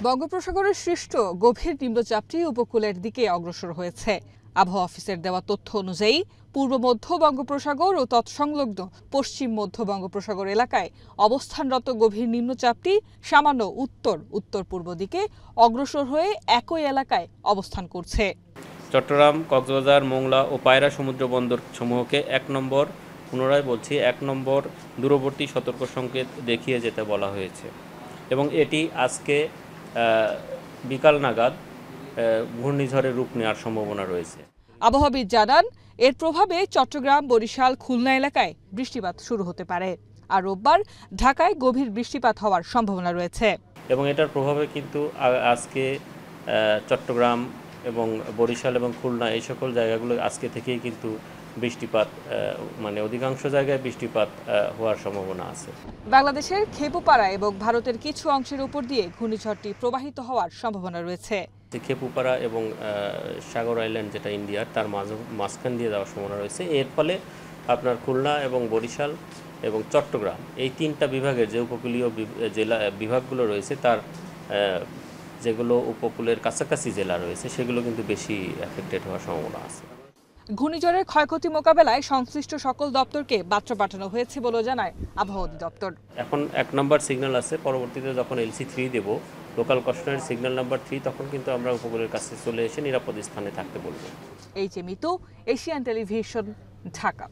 বঙ্গোপসাগরের সৃষ্ট গভীর নিম্নচাপটি উপকূলের দিকে অগ্রসর হয়েছে। আবহাওয়া অফিসের দেওয়া তথ্য অনুযায়ী পূর্ব মধ্য বঙ্গোপসাগর ও তৎসংলগ্ন পশ্চিম মধ্য বঙ্গোপসাগর এলাকায় অবস্থানরত গভীর নিম্নচাপটি সামান্য উত্তর উত্তর পূর্ব দিকে অগ্রসর হয়ে একই এলাকায় অবস্থান করছে। চট্টগ্রাম, কক্সবাজার, মোংলা ও পায়রা সমুদ্র বন্দর সমূহকে ১ নম্বর, পুনরায় বলছি ১ নম্বর দূরবর্তী সতর্ক সংকেত দেখিয়ে যেতে বলা হয়েছে এবং এটি আজকে বিকাল নাগাদ ঘূর্ণিঝড়ের রূপ নেওয়ার সম্ভাবনা রয়েছে। আবহাওয়াবিদ জানান, এর প্রভাবে চট্টগ্রাম, বরিশাল, খুলনা এলাকায় বৃষ্টিপাত শুরু হতে পারে। আর রোববার ঢাকায় গভীর বৃষ্টিপাত হওয়ার সম্ভাবনা রয়েছে এবং এটার প্রভাবে কিন্তু আজকে চট্টগ্রাম এবং বরিশাল এবং খুলনা এই সকল জায়গাগুলো আজকে থেকেই কিন্তু বৃষ্টিপাত অধিকাংশ জায়গায় বৃষ্টিপাত হওয়ার সম্ভাবনা আছে। বাংলাদেশের খেপুপাড়া এবং ভারতের কিছু অংশের উপর দিয়ে ঘূর্ণিঝড়টি প্রবাহিত হওয়ার সম্ভাবনা রয়েছে। খেপুপাড়া এবং সাগর আইল্যান্ড যেটা ইন্ডিয়ার, তার মাঝখান দিয়ে যাওয়ার সম্ভাবনা রয়েছে। এর ফলে আপনার খুলনা এবং বরিশাল এবং চট্টগ্রাম এই ৩টা বিভাগের যে উপকূলীয় জেলা বিভাগগুলো রয়েছে, তার যেগুলো উপকূলের কাছাকাছি জেলা রয়েছে সেগুলো কিন্তু বেশি এফেক্টেড হওয়ার সম্ভাবনা আছে। ঘূর্ণিঝড়ের ক্ষয়ক্ষতি মোকাবেলায় সংশ্লিষ্ট সকল দপ্তরকে বার্তা পাঠানো হয়েছে বলে জানায় আবহাওয়া অধিদপ্তর। এখন ১ নম্বর সিগন্যাল আছে, পরবর্তীতে যখন LC3 দেব, লোকাল কস্টনারি সিগন্যাল নাম্বার 3, তখন কিন্তু আমরা উপকূলের কাছে চলে এসে নিরাপদ স্থানে থাকতে বলবো। H M Mitu, Asian television, Dhaka.